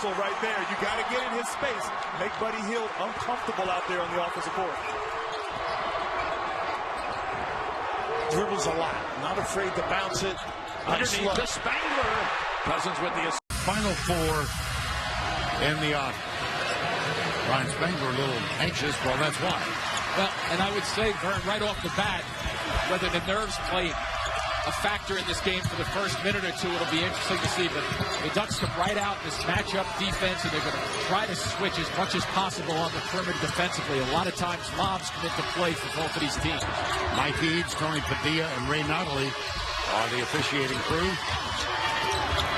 So right there, you got to get in his space. Make Buddy Hield uncomfortable out there on the offensive board. Dribbles a lot, not afraid to bounce it. Underneath to Spangler. Cousins with the final four in the offense. Ryan Spangler a little anxious. Well, that's why. Well, and I would say, Vern, right off the bat, whether the nerves play a factor in this game for the first minute or two, it'll be interesting to see. But the Ducks come right out in this matchup defense, and they're going to try to switch as much as possible on the perimeter defensively. A lot of times, lobs come into play for both of these teams. Mike Eads, Tony Padilla, and Ray Notley are the officiating crew.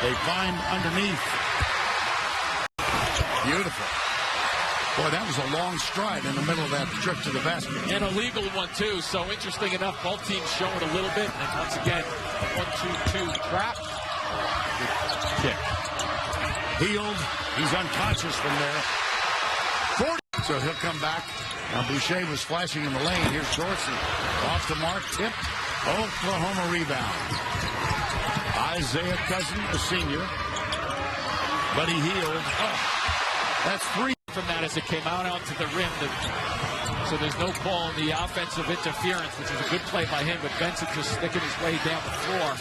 They find underneath. Beautiful. Boy, that was a long stride in the middle of that trip to the basket. And a legal one, too. So interesting enough, both teams showing a little bit. And once again, 1-2-2 trap. Kick. Hield. He's unconscious from there. 40. So he'll come back. Now Boucher was flashing in the lane. Here's Dorsey. Off the mark. Tip. Oklahoma rebound. Isaiah Cousins, a senior. Buddy Hield. Oh, that's three. From that as it came out onto the rim. So there's no call on the offensive interference, which is a good play by him, but Benson just sticking his way down the floor.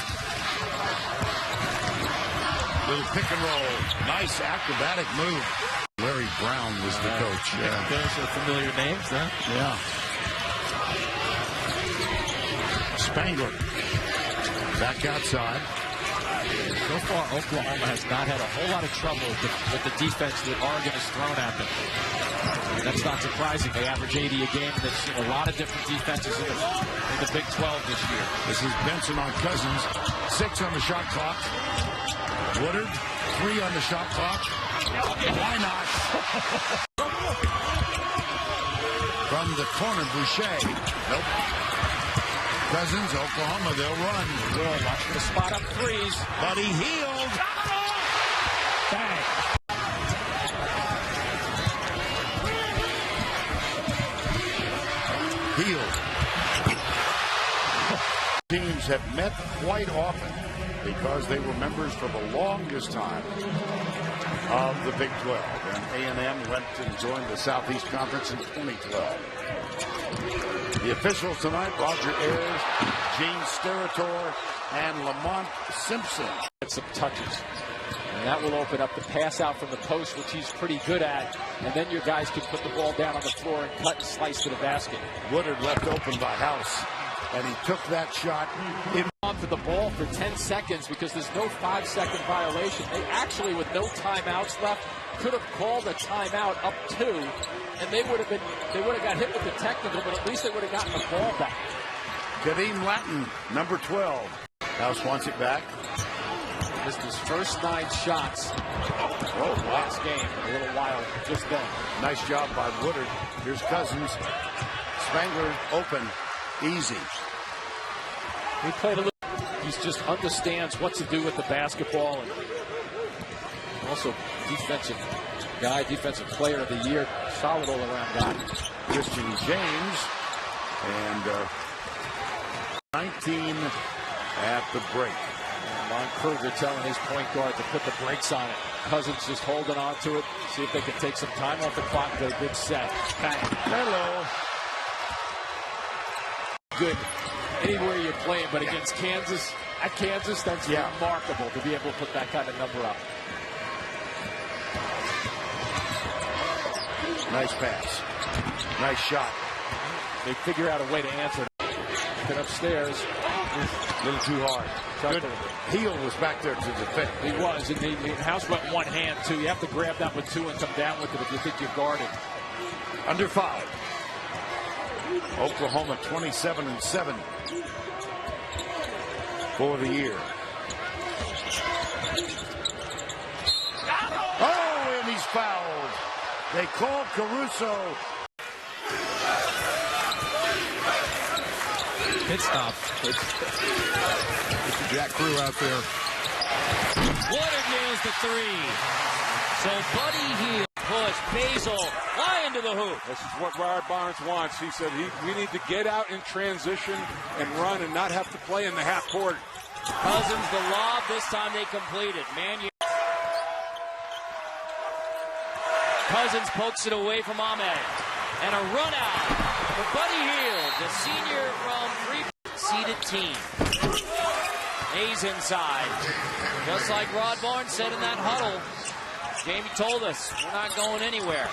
Little pick and roll. Nice acrobatic move. Larry Brown was the coach. Yeah. Those are familiar names, huh? Yeah. Spangler. Back outside. So far, Oklahoma has not had a whole lot of trouble with the defense that Oregon has thrown at them. And that's not surprising. They average 80 a game. They've seen a lot of different defenses in the Big 12 this year. This is Benson on Cousins. 6 on the shot clock. Woodard, 3 on the shot clock. Why not? From the corner, Boucher. Nope. Cousins, Oklahoma, they'll run. Good. Watch for the spot up threes. Buddy Hield. Bang. Hield. Teams have met quite often because they were members for the longest time of the Big 12. And A&M went and joined the Southeast Conference in 2012. The officials tonight, Roger Ayers, Gene Steratore, and Lamont Simpson. Get some touches. And that will open up the pass out from the post, which he's pretty good at. And then your guys can put the ball down on the floor and cut and slice to the basket. Woodard left open by House, and he took that shot in. On for the ball for 10 seconds because there's no 5-second violation. They actually, with no timeouts left, could have called a timeout up 2, and they would have got hit with the technical, but at least they would have gotten the ball back. Kadeem Latin, number 12. House wants it back. Missed his first 9 shots. Last game, a little while just then. Nice job by Woodard. Here's Cousins. Spangler open, easy. He played a little. He just understands what to do with the basketball, and also defensive guy, defensive player of the year, solid all-around guy. Christian James, and 19 at the break. And Lon Kruger telling his point guard to put the brakes on it. Cousins just holding on to it, see if they can take some time off the clock. Get a good set. Bang. Hello. Good anywhere you're playing, but against Kansas, at Kansas, that's remarkable to be able to put that kind of number up. Nice pass. Nice shot. They figure out a way to answer. Get upstairs. A little too hard. Good. Hield was back there to defend. He was, and the House went one hand, too. You have to grab that with 2 and come down with it if you think you're guarded. Under 5. Oklahoma 27-7 for the year. Oh, and he's fouled. They call Caruso. Pit stop. Mr. Jack Crew out there. Woodard nails the 3. So Buddy Hield push Basil fly into the hoop. This is what Rod Barnes wants. He said we need to get out in transition and run and not have to play in the half court. Cousins the lob. This time they complete it. Cousins pokes it away from Ahmed. And a run out for Buddy Hield, the senior from three-seeded team. Hayes inside. Just like Rod Barnes said in that huddle. Jamie told us, we're not going anywhere.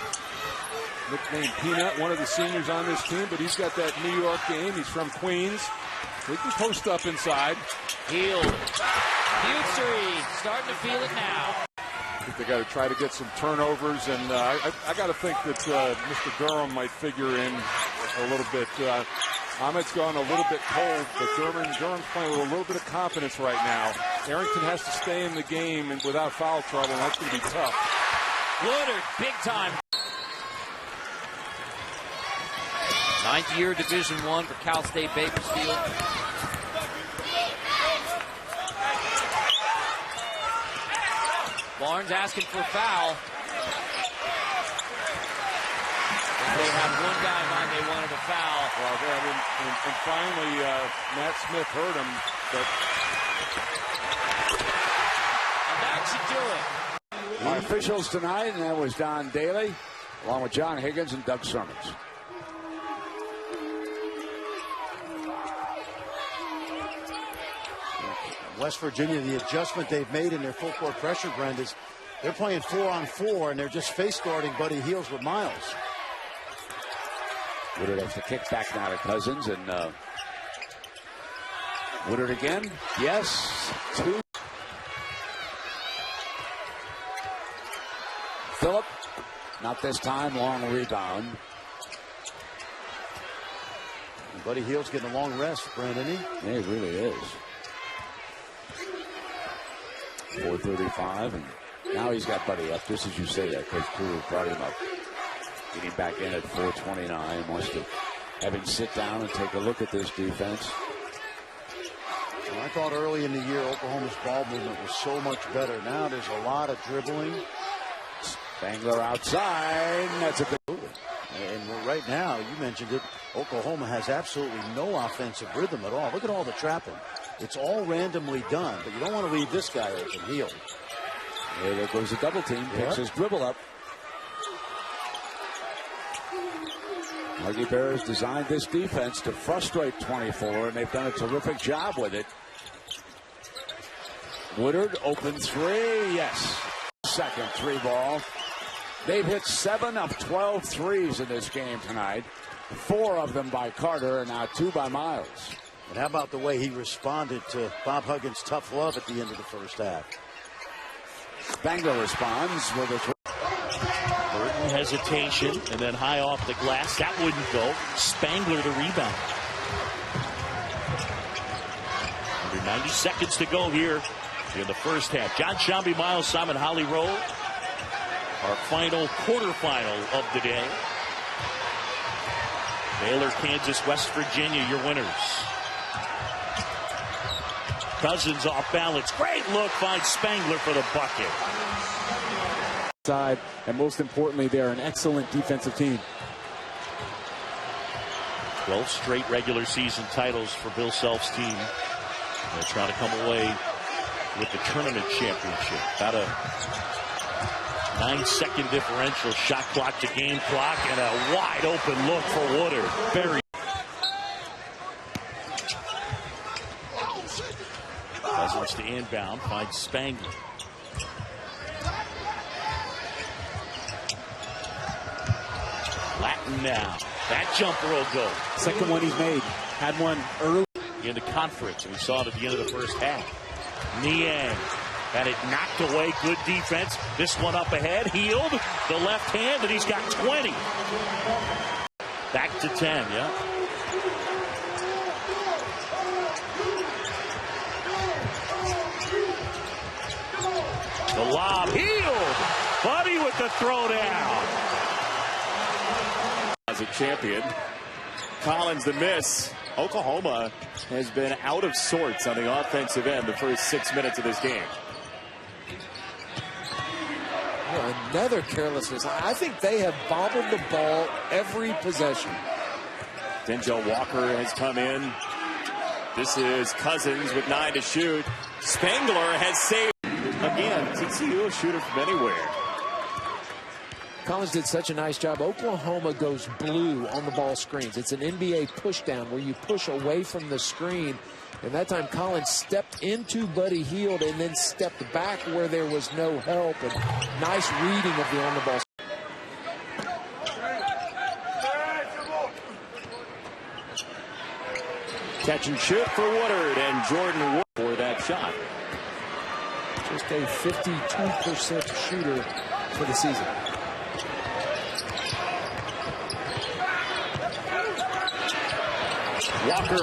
Nicknamed Peanut, one of the seniors on this team, but he's got that New York game. He's from Queens. He can post up inside. Hield. Huge three. Starting to feel it now. I think they got to try to get some turnovers, and I got to think that Mr. Durham might figure in a little bit. Ahmed's gone a little bit cold, but Durham's playing with a little bit of confidence right now. Arrington has to stay in the game and without foul trouble, and that's going to be tough. Woodard, big time. Ninth year Division I for Cal State Bakersfield. Barnes asking for a foul. They have one guy in mind they wanted a foul. Well, and finally, Matt Smith heard him. But and that should do it. Our officials tonight, and that was Don Daly, along with John Higgins and Doug Sermons. West Virginia, the adjustment they've made in their full court pressure, Brent, is they're playing 4-on-4, and they're just face guarding Buddy Hield with Miles. Woodard has to kick back now to Cousins, and Woodard again. Yes, two. Phillip, not this time, long rebound. And Buddy Hield's getting a long rest, Brent, isn't he? Yeah, he really is. 4:35, and now he's got Buddy up, just as you say that, Coach Kruger brought him up. Getting back in at 4:29, wants to have him sit down and take a look at this defense. Well, I thought early in the year Oklahoma's ball movement was so much better. Now there's a lot of dribbling. Spangler outside, that's a big move. And right now, you mentioned it, Oklahoma has absolutely no offensive rhythm at all. Look at all the trapping. It's all randomly done, but you don't want to leave this guy open. Hield. Yeah, there goes the double team. Picks his dribble up. Huggy Bears designed this defense to frustrate 24, and they've done a terrific job with it. Woodard, open three, yes. Second three ball. They've hit 7 of 12 threes in this game tonight. 4 of them by Carter, and now 2 by Miles. And how about the way he responded to Bob Huggins' tough love at the end of the first half? Spangler responds with a Burton hesitation, and then high off the glass. That wouldn't go. Spangler to rebound. Under 90 seconds to go here in the first half. John Shambi, Miles Simon, Holly Rowe. Our final quarterfinal of the day. Baylor, Kansas, West Virginia, your winners. Cousins off balance. Great look. Finds Spangler for the bucket. Side, and most importantly, they're an excellent defensive team. 12 straight regular season titles for Bill Self's team. They're trying to come away with the tournament championship. About a 9-second differential. Shot clock to game clock, and a wide open look for Woodard. Very. Cousins to inbound, finds Spangler. Latin now. That jumper will go. Second one he's made. Had one early in the conference, and we saw it at the end of the first half. Niang had it knocked away. Good defense. This one up ahead. Hield, the left hand, and he's got 20. Back to 10, yeah. The lob. Hield. Buddy with the throwdown. As a champion, Collins the miss. Oklahoma has been out of sorts on the offensive end the first 6 minutes of this game. Another carelessness. I think they have bobbled the ball every possession. Denzel Walker has come in. This is Cousins with 9 to shoot. Spangler has saved. Again, TCU will shoot it from anywhere. Collins did such a nice job. Oklahoma goes blue on the ball screens. It's an NBA push down where you push away from the screen. And that time Collins stepped into Buddy Hield and then stepped back where there was no help. And nice reading of the on the ball. Catch and shoot for Woodard, and Jordan Wood for that shot. Just a 52% shooter for the season. Walker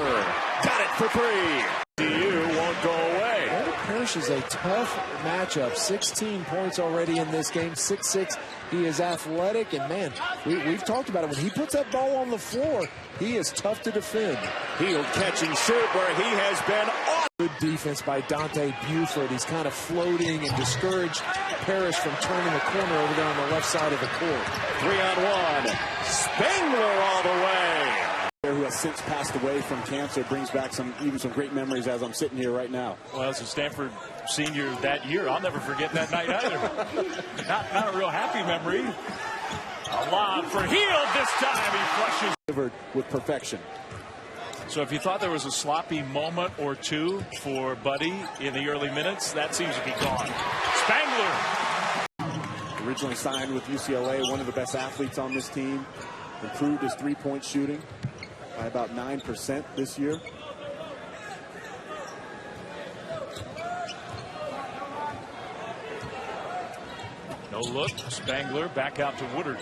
got it for three. DU won't go away. Walter Parrish is a tough matchup. 16 points already in this game. 6'6". He is athletic, and man, we've talked about it. When he puts that ball on the floor, he is tough to defend. Hield catch and shoot where he has been off. Good defense by Dante Buford. He's kind of floating and discouraged Parrish from turning the corner over there on the left side of the court. 3-on-1. Spangler all the way. Who has since passed away from cancer brings back some great memories as I'm sitting here right now. Well, as a Stanford senior that year, I'll never forget that night either. not a real happy memory. A lob for Hield this time. He flushes. Delivered with perfection. So if you thought there was a sloppy moment or two for Buddy in the early minutes, that seems to be gone. Spangler. Originally signed with UCLA, one of the best athletes on this team. Improved his three-point shooting by about 9% this year. No look. Spangler back out to Woodard.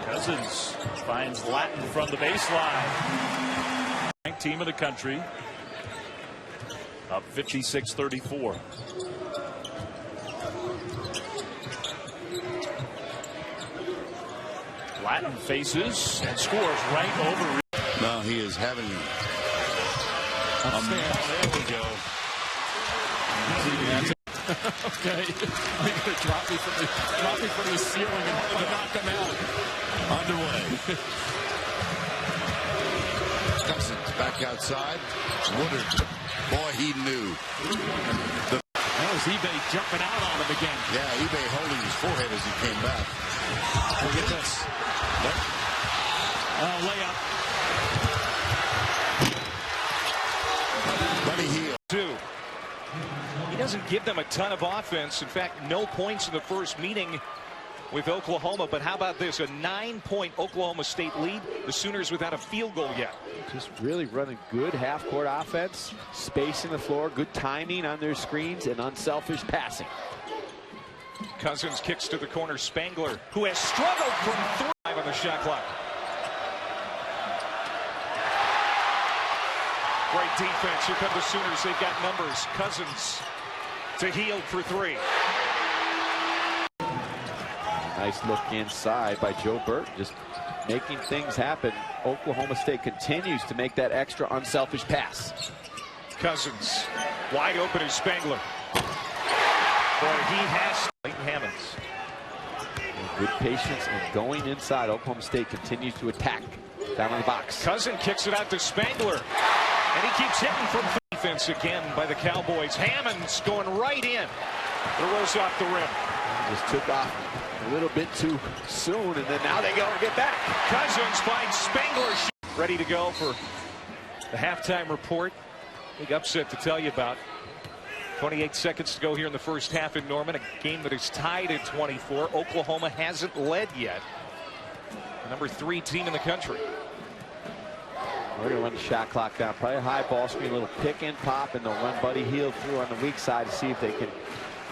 Cousins finds Latin from the baseline. Ranked team of the country. Up 56-34. Latin faces and scores right over. No, he is having there we go. Okay. They're going to drop me from the ceiling and knock them out. underway. Cousins back outside. Woodard. Boy, he knew. That was eBay jumping out on him again. Yeah, eBay holding his forehead as he came back. Look at this. Layup. Buddy Hield. He doesn't give them a ton of offense. In fact, no points in the first meeting with Oklahoma. But how about this? A 9-point Oklahoma State lead. The Sooners without a field goal yet. Just really running good half-court offense, spacing the floor, good timing on their screens, and unselfish passing. Cousins kicks to the corner. Spangler, who has struggled from 3 on the shot clock. Great defense. Here come the Sooners. They've got numbers. Cousins to Hield for 3. Nice look inside by Joe Burton, just making things happen. Oklahoma State continues to make that extra unselfish pass. Cousins wide open is Spangler. Boy, he has Clayton Hammonds. Good patience and going inside. Oklahoma State continues to attack down in the box. Cousin kicks it out to Spangler. And he keeps hitting from defense again by the Cowboys. Hammonds going right in. The rose off the rim. Just took off a little bit too soon, and then now they go and get back. Cousins finds Spangler ready to go for the halftime report. Big upset to tell you about. 28 seconds to go here in the first half in Norman. A game that is tied at 24. Oklahoma hasn't led yet. The number 3 team in the country. We're going to run the shot clock down. Probably a high ball screen, a little pick and pop, and they'll run Buddy Hield through on the weak side to see if they can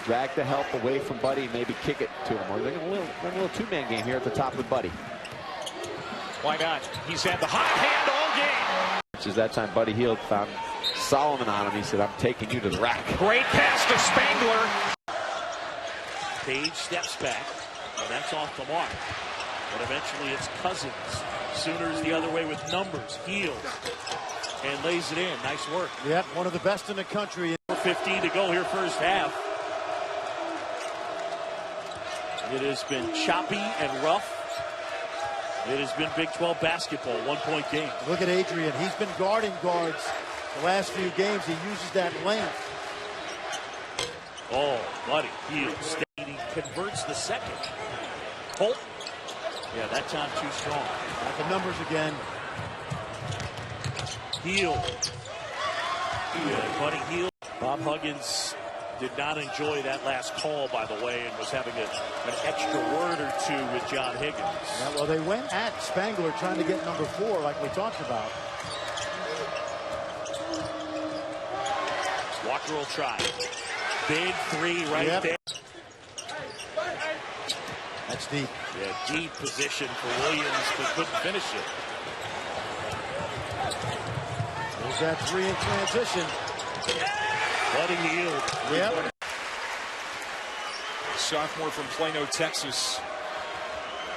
drag the help away from Buddy and maybe kick it to him. Or they're going to run a little two-man game here at the top with Buddy. Why not? He's had the hot hand all game. Which is that time Buddy Hield found Solomon on him. He said, I'm taking you to the rack. Great pass to Spangler. Page steps back, and that's off the mark. But eventually it's Cousins. Sooners the other way with numbers. Hield and lays it in. Nice work. Yep, one of the best in the country. 4:15 to go here first half. It has been choppy and rough. It has been Big 12 basketball, 1-point game. Look at Adrian. He's been guarding guards the last few games. He uses that length. Oh, Buddy Hield, steady converts the second. Holt. Yeah, that time too strong. Got the numbers again. Hield. Buddy Hield. Bob Huggins did not enjoy that last call, by the way, and was having an extra word or two with John Higgins. Yeah, well, they went at Spangler trying to get number 4, like we talked about. Walker will try. Big three right there. That's deep. Yeah, deep position for Williams, but couldn't finish it. There's that 3 in transition. Buddy Hield. Yep. Sophomore from Plano, Texas.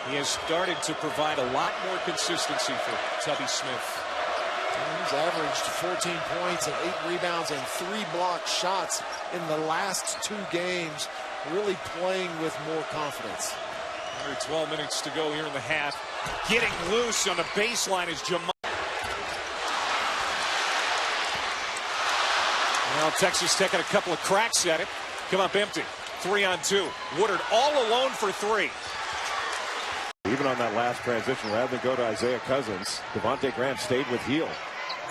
He has started to provide a lot more consistency for Tubby Smith. He's averaged 14 points and 8 rebounds and 3 blocked shots in the last 2 games. Really playing with more confidence. Under 12 minutes to go here in the half. Getting loose on the baseline is Jamal. Well, Texas taking a couple of cracks at it. Come up empty. 3-on-2. Woodard all alone for 3. Even on that last transition, rather than go to Isaiah Cousins, Devontae Graham stayed with Hield.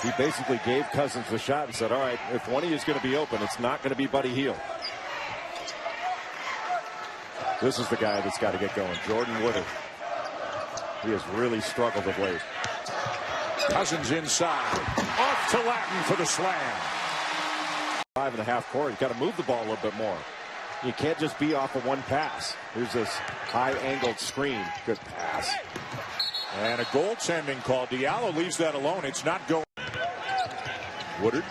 He basically gave Cousins the shot and said, all right, if one of you is going to be open, it's not going to be Buddy Hield. This is the guy that's got to get going. Jordan Woodard. He has really struggled of late. Cousins inside. Off to Latin for the slam. 5.5 court. You've got to move the ball a little bit more. You can't just be off of one pass. Here's this high-angled screen. Good pass. And a goaltending call. Diallo leaves that alone. It's not going. Woodard.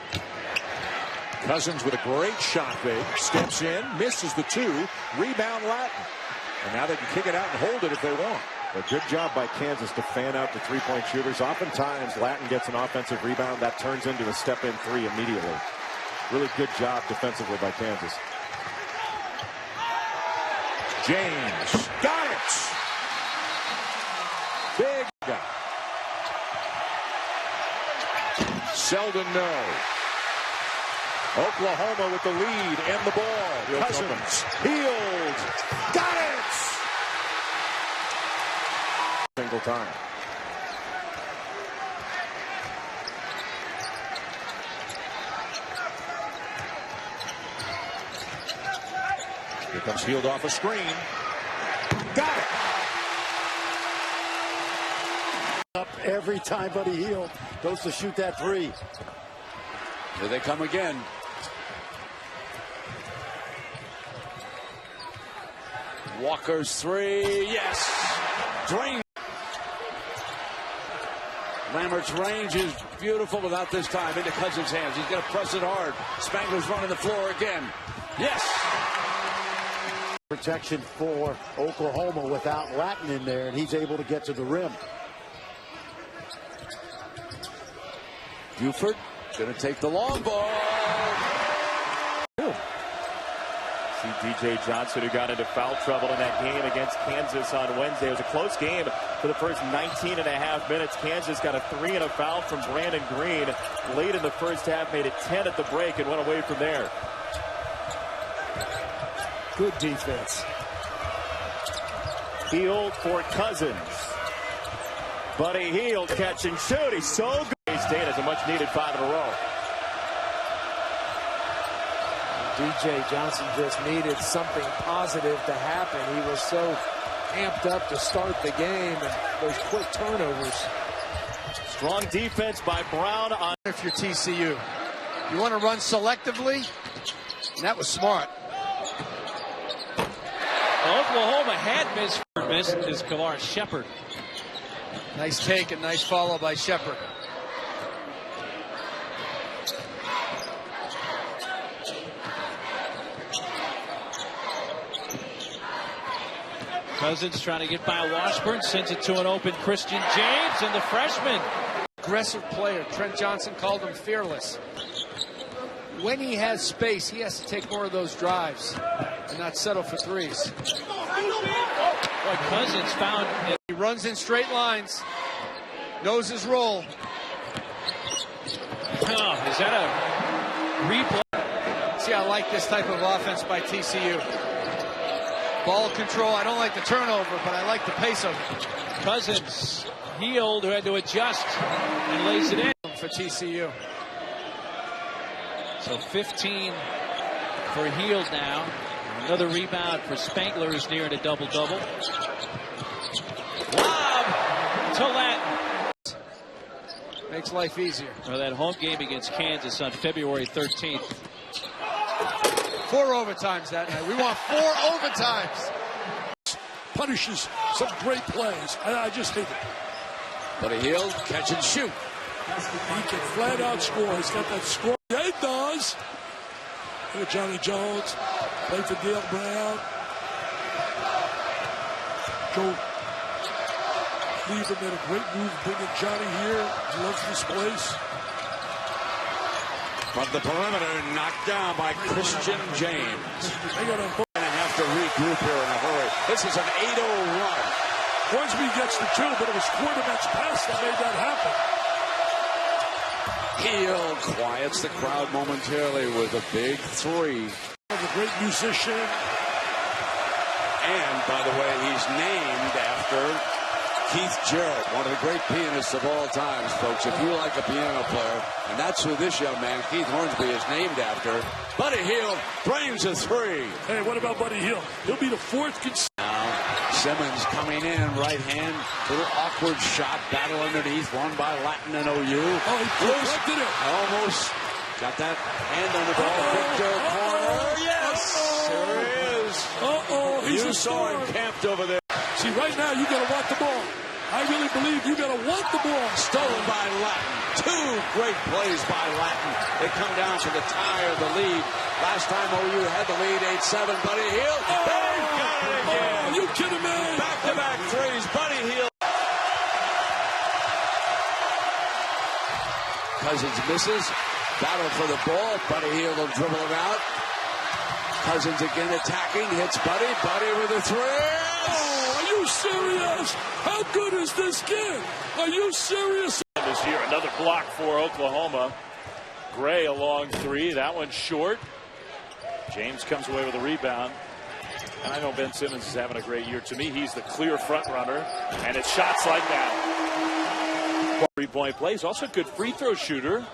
Cousins with a great shot fake. Steps in. Misses the 2. Rebound Latin. And now they can kick it out and hold it if they want. A good job by Kansas to fan out the three-point shooters. Oftentimes, Latin gets an offensive rebound. That turns into a step-in 3 immediately. Really good job defensively by Kansas. James. Got it. Big guy. Selden, no. Oklahoma with the lead and the ball. Cousins. Hield. Got it. Single time. Here comes Hield off a screen. Got it. Up every time Buddy Hield goes to shoot that 3. Here they come again. Walker's 3. Yes. Drain. Lambert's range is beautiful, but not this time. Into Cousins' hands. He's going to press it hard. Spangler's running the floor again. Yes. Protection for Oklahoma without Latin in there, and he's able to get to the rim. Buford going to take the long ball. See DJ Johnson, who got into foul trouble in that game against Kansas on Wednesday. It was a close game for the first 19.5 minutes. Kansas got a 3 and a foul from Brandon Green late in the first half, made it 10 at the break, and went away from there. Good defense. Hield for Cousins. Buddy Hield catch and shoot. He's so good. State has a much needed 5 in a row. DJ Johnson just needed something positive to happen. He was so amped up to start the game, and those quick turnovers. Strong defense by Brown. If you're TCU, you want to run selectively, and that was smart. Oklahoma had missed is Kalar Shepard. Nice take and nice follow by Shepard. Cousins trying to get by Washburn, sends it to an open Christian James, and the freshman. Aggressive player. Trent Johnson called him fearless. When he has space, he has to take more of those drives and not settle for 3s. Boy, Cousins found it. He runs in straight lines, knows his role. Oh, is that a replay? See, I like this type of offense by TCU. Ball control. I don't like the turnover, but I like the pace of it. Cousins, Hield, who had to adjust and lays it in for TCU. So 15 for Hield now. Another rebound for Spangler, who's nearing a double-double. Lob to Latin. Makes life easier. Well, that home game against Kansas on February 13th. 4 overtimes that night. We want 4 overtimes. Punishes some great plays. I just hate it. But a Hield, catch and shoot. He can flat out score. He's got that score. Yeah, he does. Look at Johnny Jones. Play for Dale Brown. Joe Cleveland made a great move bringing Johnny here. He loves this place. From the perimeter, knocked down by Christian James. They got to have to regroup here in a hurry. This is an 8-0 run. Hornsby gets the 2, but it was quarterback's pass that made that happen. Hield quiets the crowd momentarily with a big 3. A great musician. And, by the way, he's named after Keith Jarrett, one of the great pianists of all times, folks. If you like a piano player, and that's who this young man, Keith Hornsby, is named after. Buddy Hield brings a 3. Hey, what about Buddy Hield? He'll be the 4th. Now, Simmons coming in, right hand, little awkward shot, battle underneath, won by Latin and OU. Oh, he deflected it. Almost got that hand on the ball. Victor corner. Yes, there he is. He's you saw him camped over there. See, right now, you got to want the ball. I really believe you got to want the ball. Stolen by Latin. 2 great plays by Latin. They come down to the tie or the lead. Last time OU had the lead, 8-7. Buddy Hield. They've got it again. Are you kidding me? Back-to-back 3s. Buddy Hield. Cousins misses. Battle for the ball. Buddy Hield will dribble it out. Cousins again attacking. Hits Buddy. Buddy with a 3. Are you serious? How good is this kid? Are you serious? This year, another block for Oklahoma. Gray a long 3. That one's short. James comes away with a rebound. And I know Ben Simmons is having a great year. To me, he's the clear front runner. And it's shots like that. 3-point plays. Also a good free throw shooter.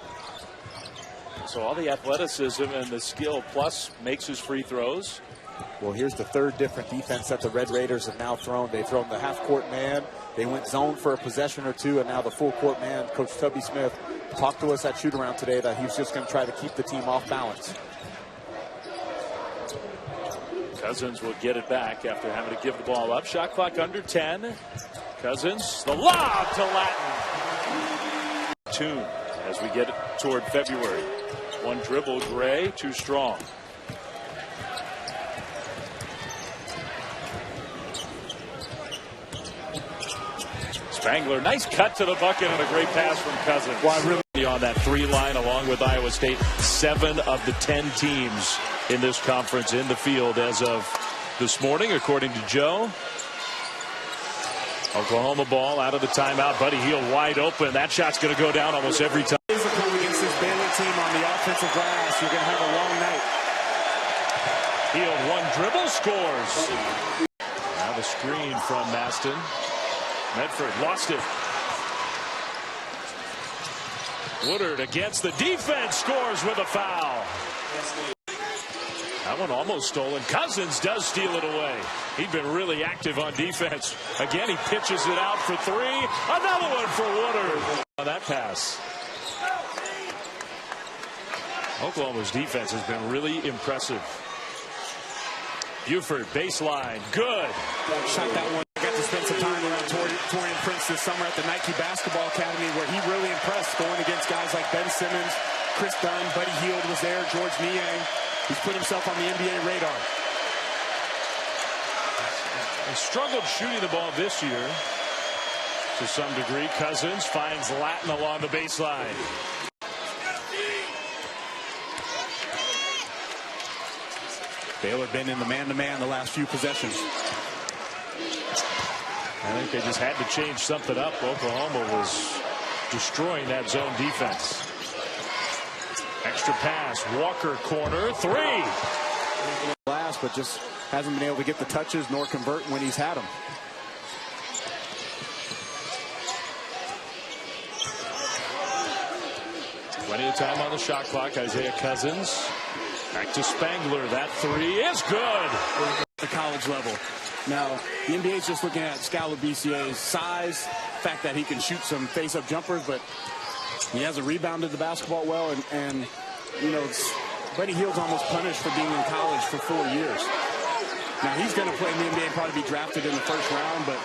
So all the athleticism and the skill plus makes his free throws. Well, here's the 3rd different defense that the Red Raiders have now thrown. They've thrown the half-court man. They went zone for a possession or 2, and now the full-court man. Coach Tubby Smith talked to us at shoot-around today that he was just going to try to keep the team off balance. Cousins will get it back after having to give the ball up. Shot clock under 10. Cousins, the lob to Latin. Tune as we get toward February. 1 dribble, Gray, too strong. Spangler, nice cut to the bucket and a great pass from Cousins. Well, really on that 3 line along with Iowa State. 7 of the 10 teams in this conference in the field as of this morning, according to Joe. Oklahoma ball out of the timeout. Buddy Hield wide open. That shot's going to go down almost every time. Physical against this Baylor team on the offensive glass. You're going to have a long night. Hield 1 dribble, scores. Now the screen from Maston. Medford lost it. Woodard against the defense, scores with a foul. That one almost stolen. Cousins does steal it away. He'd been really active on defense. Again, he pitches it out for 3. Another one for Woodard on that pass. Oklahoma's defense has been really impressive. Buford, baseline, good. Shot that one. I got to spend some time around Torian Prince this summer at the Nike Basketball Academy, where he really impressed, going against guys like Ben Simmons, Chris Dunn, Buddy Hield was there, George Niang. He's put himself on the NBA radar. He struggled shooting the ball this year to some degree. Cousins finds Latin along the baseline. Baylor been in the man-to-man the last few possessions. I think they just had to change something up. Oklahoma was destroying that zone defense. Extra pass, Walker corner, 3. Last, but just hasn't been able to get the touches nor convert when he's had them. Plenty of time on the shot clock. Isaiah Cousins back to Spangler. That three is good. At the college level. Now, the NBA is just looking at Skylar BCA's size, the fact that he can shoot some face-up jumpers, but he hasn't rebounded the basketball well, and you know, Buddy Hield's almost punished for being in college for 4 years. Now, he's going to play in the NBA and probably be drafted in the first round, but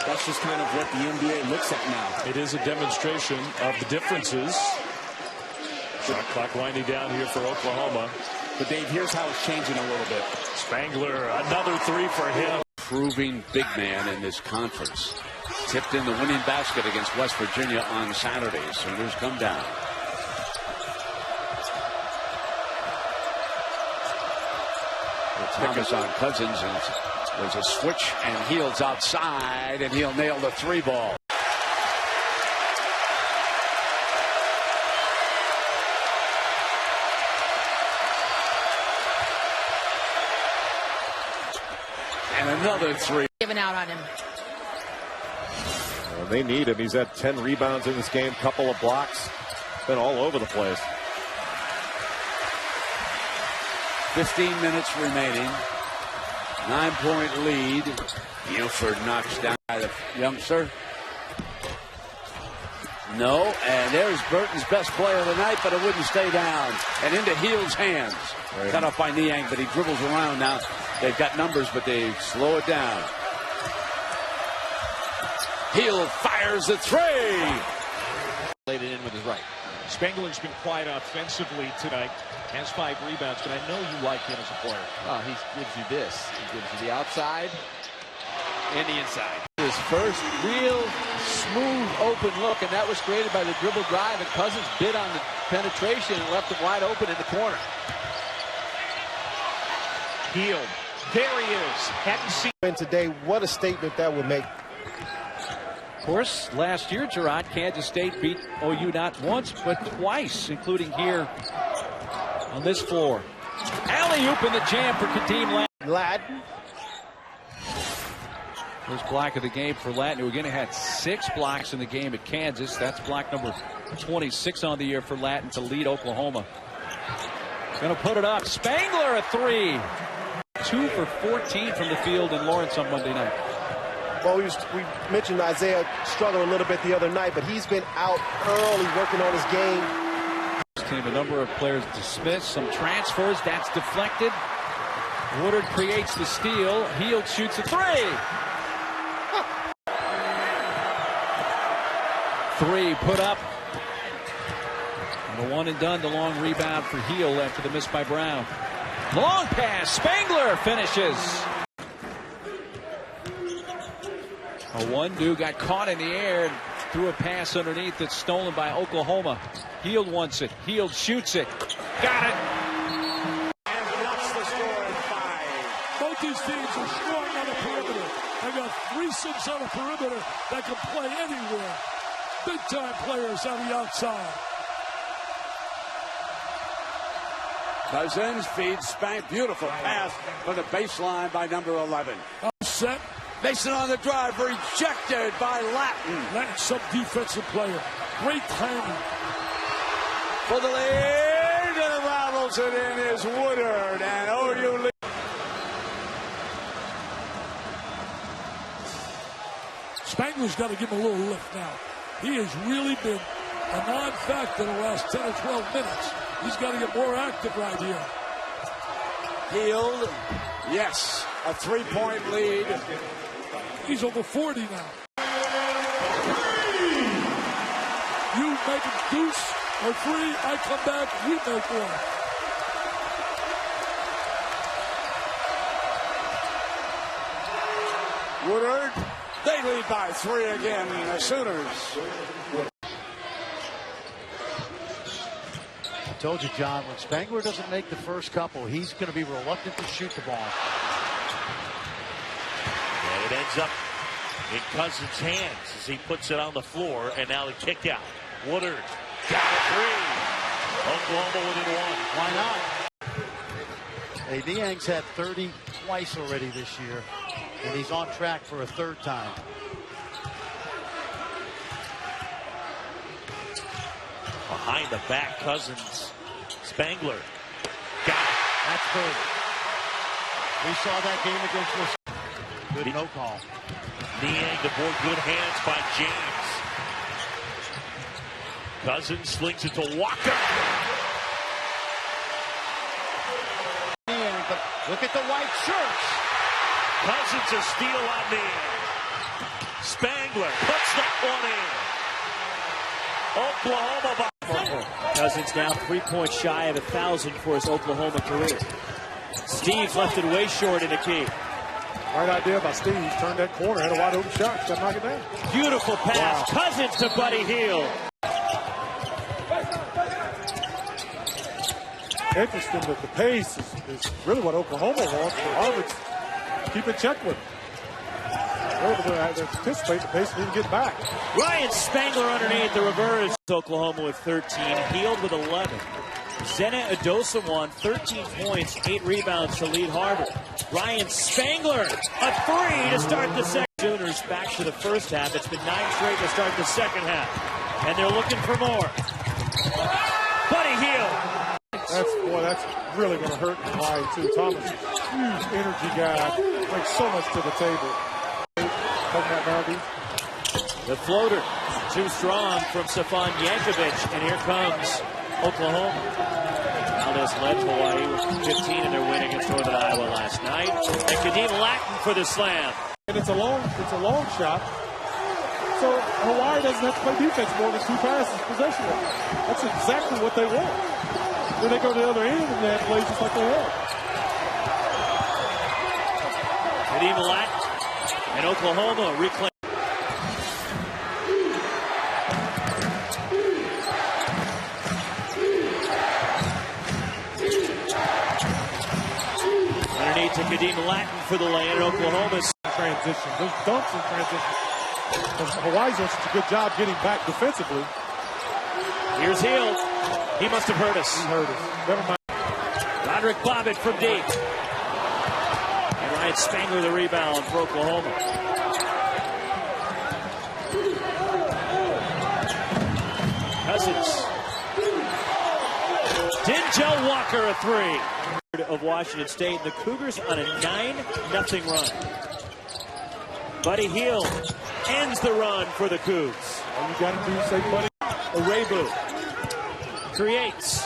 that's just kind of what the NBA looks at now. It is a demonstration of the differences. Shot clock winding down here for Oklahoma. But, Dave, here's how it's changing a little bit. Spangler, another three for him. Proving big man in this conference. Tipped in the winning basket against West Virginia on Saturday. Sooners come down. Thomas on Cousins, and there's a switch, and Hield's outside, and he'll nail the three ball. And another three. Giving out on him. Well, they need him. He's had 10 rebounds in this game, couple of blocks. Been all over the place. 15 minutes remaining. 9-point lead. Buford knocks down the youngster. No, and there's Burton's best player of the night, but it wouldn't stay down. And into Hield's hands. Right. Cut off by Niang, but he dribbles around now. They've got numbers, but they slow it down. Hield fires the three. Laid it in with his right. Spangler's been quiet offensively tonight. Has 5 rebounds, but I know you like him as a player. Oh, he gives you this. He gives you the outside and the inside. His first real smooth open look, and that was created by the dribble drive, and Cousins bid on the penetration and left him wide open in the corner. Hield. There he is. Hadn't seen him today. What a statement that would make. Of course, last year, Gerard, Kansas State beat OU not once, but twice, including here on this floor. Alley-oop in the jam for Kadeem Lattin. First block of the game for Lattin, who again had 6 blocks in the game at Kansas. That's block number 26 on the year for Lattin to lead Oklahoma. Going to put it up. Spangler a 3. 2 for 14 from the field in Lawrence on Monday night. Well, we mentioned Isaiah struggled a little bit the other night, but he's been out early working on his game. Team, a number of players dismissed, some transfers. That's deflected. Woodard creates the steal. Hield shoots a 3. 3 put up. And a one and done. The long rebound for Hield after the miss by Brown. Long pass. Spangler finishes. A 1-2 got caught in the air and threw a pass underneath that's stolen by Oklahoma. Hield wants it. Hield shoots it. Got it. And that's the score at 5. Both these teams are strong on the perimeter. They got threesomes on the perimeter that can play anywhere. Big-time players on the outside. Cousins feeds Spank. Beautiful pass from the baseline by number 11. Set. Mason on the drive, rejected by Lattin. Lattin's some defensive player. Great timing. For the lead, and rattles it in is Woodard, and OU lead. Spangler's got to give him a little lift now. He has really been a non-factor the last 10 or 12 minutes. He's got to get more active right here. Hield, yes, a 3-point lead. He's over 40 now. You make a deuce or 3, I come back, we make 1. Woodard, they lead by 3 again, the Sooners. I told you, John, when Spangler doesn't make the first couple, he's going to be reluctant to shoot the ball. And it ends up in Cousins' hands as he puts it on the floor, and now the kick out. Woodard got a 3. Oklahoma within 1. Why not? Hey, Niang's had 30 twice already this year, and he's on track for a third time. Behind the back, Cousins. Spangler. Got it. That's good. We saw that game against Wisconsin. Good no call. Niang to board. Good hands by James. Cousins slings it to Walker. But look at the white shirts. Cousins a steal on Niang. Spangler puts that one in. Oklahoma. Cousins now 3 points shy of 1,000 for his Oklahoma career. Steve's left it way short in the key. Right idea by Steve. Turned that corner, had a wide open shot. Got to knock it down. Beautiful pass. Wow. Cousins to Buddy Hield. Interesting that the pace is really what Oklahoma wants. But Harvard's keep in check with them. They're able to anticipate the pace and even get back. Ryan Spangler underneath the reverse. Oklahoma with 13. Hield with 11. Zena Adosawon, 13 points, 8 rebounds to lead Harvard. Ryan Spangler, a 3 to start the second. Sooners back to the first half. It's been 9 straight to start the second half. And they're looking for more. Buddy Hield. That's really going to hurt Hawaii, too. Thomas, huge energy guy, brings so much to the table. The floater, too strong from Stefan Yankovic, and here comes Oklahoma. Valdez led Hawaii with 15 in their win against Northern Iowa last night. And Kadeem Latin for the slam. And it's a long shot. So Hawaii doesn't have to play defense more than 2 passes possession. That's exactly what they want. Then they go to the other end and they have plays just like they want. Kadeem Latin and Oklahoma reclaim. Underneath to Kadeem Latin for the lay in Oklahoma's transition. Those dunks in transition. Hawaii's done such a good job getting back defensively. Here's Hield. He must have heard us. He heard us. Never mind. Roderick Bobbitt from deep. And Ryan Spangler the rebound for Oklahoma. Cousins. Denzel Walker a 3. Of Washington State. The Cougars on a 9-0 run. Buddy Hield ends the run for the Cougs. All you got to do is say Buddy. Arebu creates.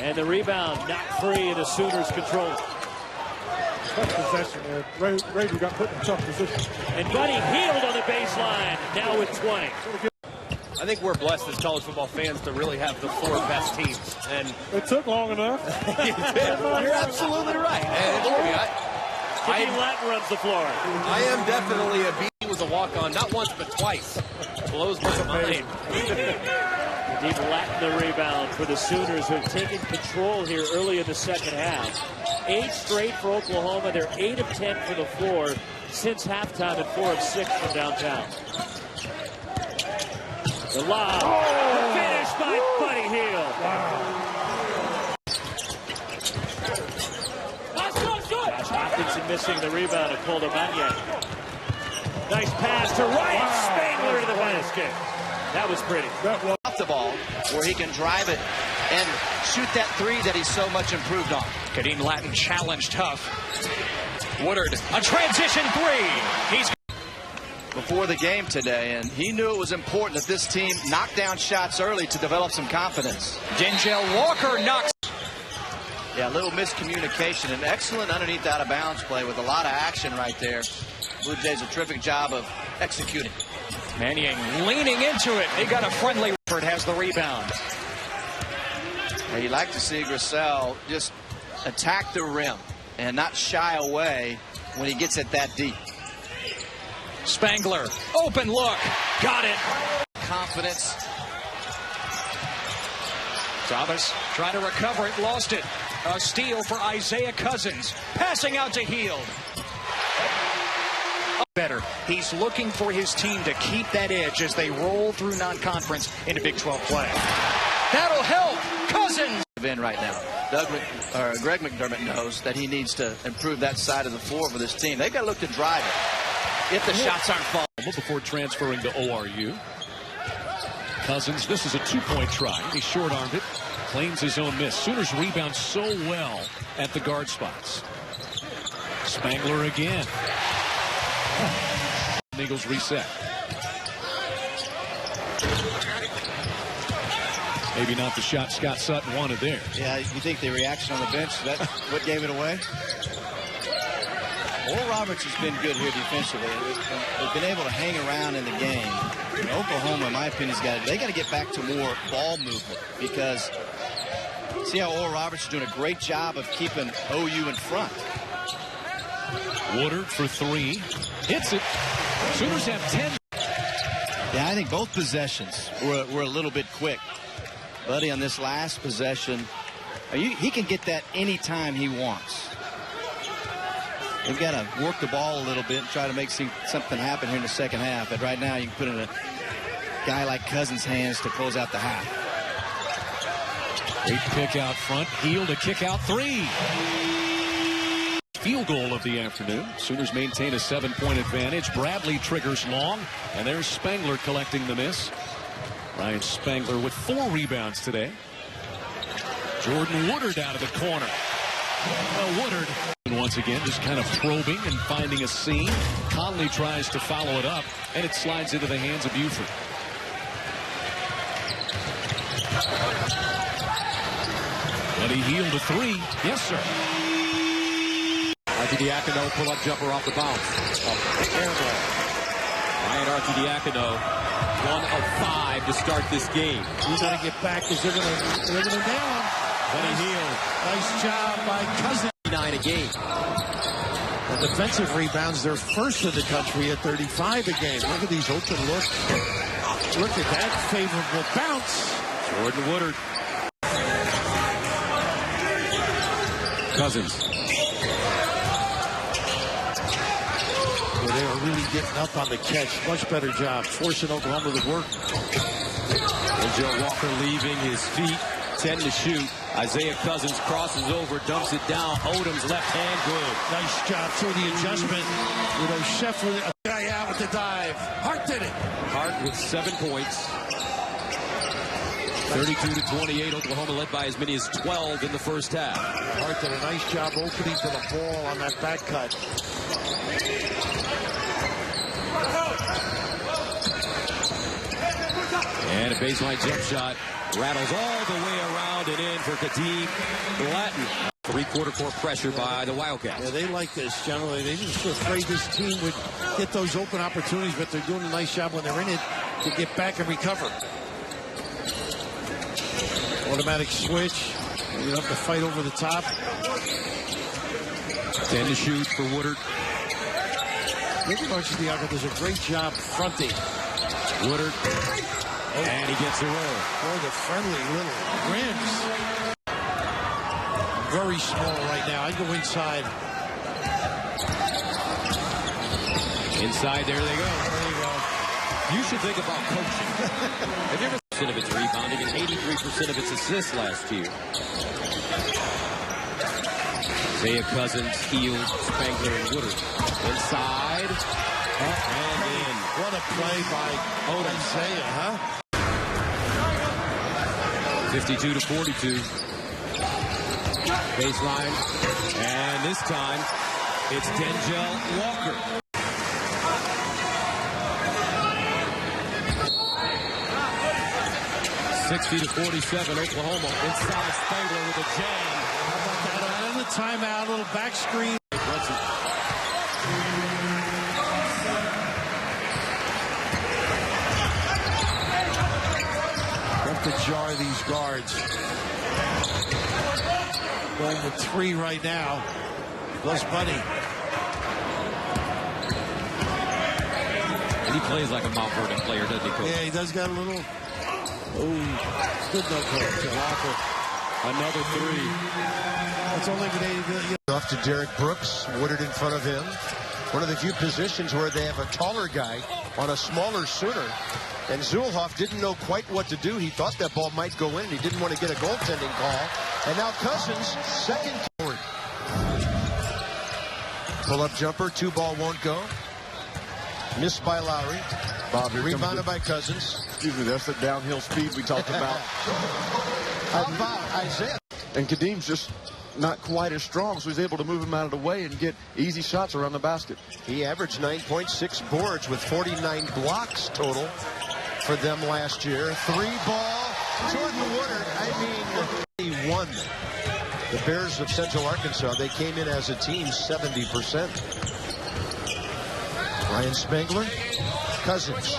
And the rebound knocked free and the Sooners control. Tough possession there. Rabu got put in a tough position. And Buddy Hield on the baseline, now with 20. I think we're blessed as college football fans to really have the 4 best teams. And it took long enough. You're absolutely right. Kadeem Latin runs the floor. I am definitely a B. He was a walk-on, not once but twice. Blows my mind. Kadeem Latin the rebound for the Sooners, who have taken control here early in the second half. 8 straight for Oklahoma. They're 8 of 10 for the floor since halftime and 4 of 6 from downtown. The lob. The finish by Buddy Hield. Josh Hopkinson missing the rebound to Koldomanye. Nice pass to Ryan Spangler to the basket. That was pretty. Off the ball where he can drive it and shoot that 3 that he's so much improved on. Kadeem Latin challenged tough. Woodard, a transition 3. He's before the game today, and he knew it was important that this team knock down shots early to develop some confidence. Denzel Walker knocks. Yeah, a little miscommunication. An excellent underneath out of bounds play with a lot of action right there. Blue Jays a terrific job of executing. Manning leaning into it. They got a friendly. Has the rebound. Well, you like to see Grissel just attack the rim and not shy away when he gets it that deep. Spangler, open look, got it. Confidence. Thomas trying to recover it, lost it. A steal for Isaiah Cousins, passing out to Hield. Better. He's looking for his team to keep that edge as they roll through non-conference into Big 12 play. That'll help. Cousins. In right now. Greg McDermott knows that he needs to improve that side of the floor for this team. They've got to look to drive it if the shots aren't falling. Before transferring to ORU. Cousins, this is a two-point try. He short-armed it, claims his own miss. Sooners rebound so well at the guard spots. Spangler again. Eagles reset. Maybe not the shot Scott Sutton wanted there. Yeah, you think the reaction on the bench, that what gave it away? Oral Roberts has been good here defensively. They've been able to hang around in the game. And Oklahoma, in my opinion, they got to get back to more ball movement because see how Oral Roberts is doing a great job of keeping OU in front. Woodard for three. Hits it. Sooners have 10. Yeah, I think both possessions were a little bit quick. Buddy, on this last possession, he can get that anytime he wants. They've got to work the ball a little bit and try to make something happen here in the second half. But right now, you can put it in a guy like Cousins' hands to close out the half. Great pick out front. Hield a kick out three. Field goal of the afternoon. Sooners maintain a 7-point advantage. Bradley triggers long, and there's Spangler collecting the miss. Ryan Spangler with 4 rebounds today. Jordan Woodard out of the corner. Woodard once again just kind of probing and finding a seam. Conley tries to follow it up, and it slides into the hands of Buford. Buddy Hield a three. Yes, sir. Arcidiacono pull-up jumper off the bounce. Air ball. Ryan Arcidiacono, 1 of 5 to start this game. You got to get back because they're going to nail him. Buddy Hield. Nice job by Cousins. 9 a game. The defensive rebounds, they're first in the country at 35 a game. Look at these open looks. Look at that favorable bounce. Jordan Woodard. Cousins. Well, they are really getting up on the catch. Much better job. Forcing Oklahoma to work. And Joe Walker leaving his feet. 10 to shoot. Isaiah Cousins crosses over, dumps it down. Odom's left hand good. Nice job through the adjustment. You know, Sheffield, a guy out with the dive. Hart did it. Hart with 7 points. 32-28. Oklahoma led by as many as 12 in the first half. Hart did a nice job opening to the ball on that back cut. And a baseline jump shot. Rattles all the way around and in for Kadeem Latin. 3/4 court pressure by the Wildcats. Yeah, they like this generally. They just afraid this team would get those open opportunities, but they're doing a nice job when they're in it to get back and recover. Automatic switch. You have to fight over the top. 10 to shoot for Woodard. Look at Arcidiacono does a great job fronting. Woodard. And he gets a roll. Oh, the friendly little rims. Very small right now. I go inside. Inside, there they go. There you go. You should think about coaching. Have you ever seen of its rebounding and 83% of its assists last year? Isaiah Cousins, Hield, Spangler, and Woodard. Inside. And in. What a play by Isaiah, huh? 52-42. Baseline. And this time, it's Denzel Walker. (60-47). Oklahoma inside Spangler with a jam. How about that? On the timeout, a little back screen. To jar these guards. Going with 3 right now. Plus Buddy. And he plays like a Mount Vernon player, doesn't he, Coach? Yeah, he does got a little. Oh, good no coach. Walker. Another 3. That's only been off to Derek Brooks. Woodard in front of him. One of the few positions where they have a taller guy on a smaller Sooner. And Zulhoff didn't know quite what to do. He thought that ball might go in. He didn't want to get a goaltending call. And now Cousins, second forward. Pull-up jumper, 2-ball won't go. Missed by Lowry. Rebounded by Cousins. Excuse me, that's the downhill speed we talked about. How about Isaiah? And Kadeem's just not quite as strong, so he's able to move him out of the way and get easy shots around the basket. He averaged 9.6 boards with 49 blocks total for them last year. 3-ball. Jordan Woodard, he won. The Bears of Central Arkansas, they came in as a team 70%. Ryan Spangler, Cousins.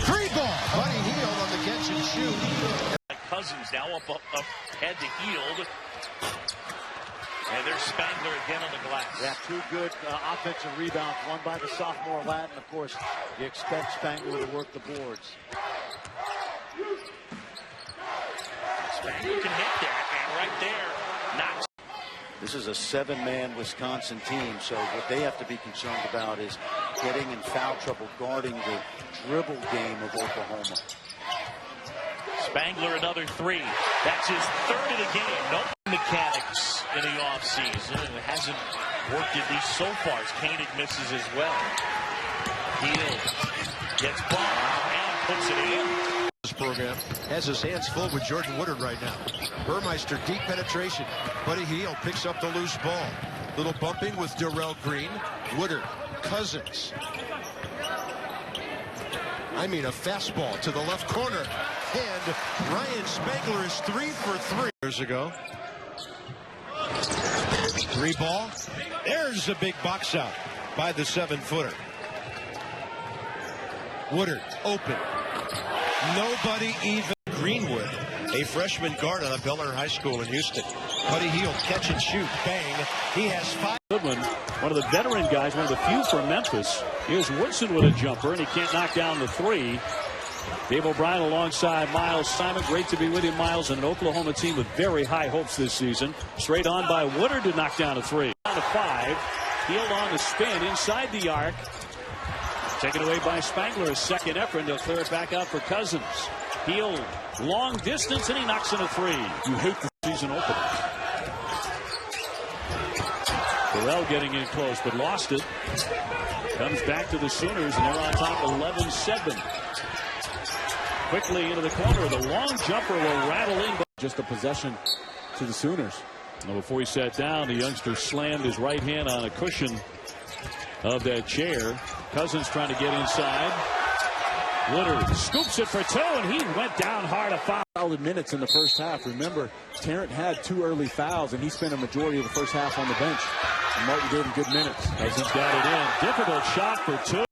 3-ball. Buddy Hield on the catch and shoot. Cousins now up head to Hield. And there's Spangler again on the glass. Yeah, two good offensive rebounds, one by the sophomore Latin. Of course, you expect Spangler to work the boards. Spangler can hit that, and right there, knocks. This is a 7-man Wisconsin team, so what they have to be concerned about is getting in foul trouble, guarding the dribble game of Oklahoma. Spangler another 3. That's his 3rd of the game. No mechanics in the offseason, and it hasn't worked at least so far as Koenig misses as well. Hield gets bumped and puts it in. This program has his hands full with Jordan Woodard right now. Burmeister, deep penetration. Buddy Hield picks up the loose ball. Little bumping with Darrell Green. Woodard, Cousins. A fastball to the left corner. And Ryan Spangler is 3 for 3 years ago. 3-ball. There's a big box out by the 7-footer. Woodard open. Nobody even. Greenwood, a freshman guard out of Bel Air High School in Houston. Buddy Hield, catch and shoot. Bang. He has 5. Goodwin, one of the veteran guys, one of the few from Memphis. Here's Woodson with a jumper, and he can't knock down the 3. Dave O'Brien alongside Miles Simon. Great to be with him, Miles, and an Oklahoma team with very high hopes this season. Straight on by Woodard to knock down a 3. Down to 5. Hield on the spin inside the arc. Taken away by Spangler. A second effort, and he'll clear it back out for Cousins. Hield, long distance, and he knocks in a 3. You hate the season opener. Burrell getting in close, but lost it. Comes back to the Sooners, and they're on top 11-7. Quickly into the corner. The long jumper will rattle in. Just a possession to the Sooners. Now, before he sat down, the youngster slammed his right hand on a cushion of that chair. Cousins trying to get inside. Woodard scoops it for 2, and he went down hard. A foul. Solid minutes in the first half. Remember, Tarrant had 2 early fouls, and he spent a majority of the first half on the bench. And Martin gave him good minutes. Cousins got it in. Difficult shot for 2.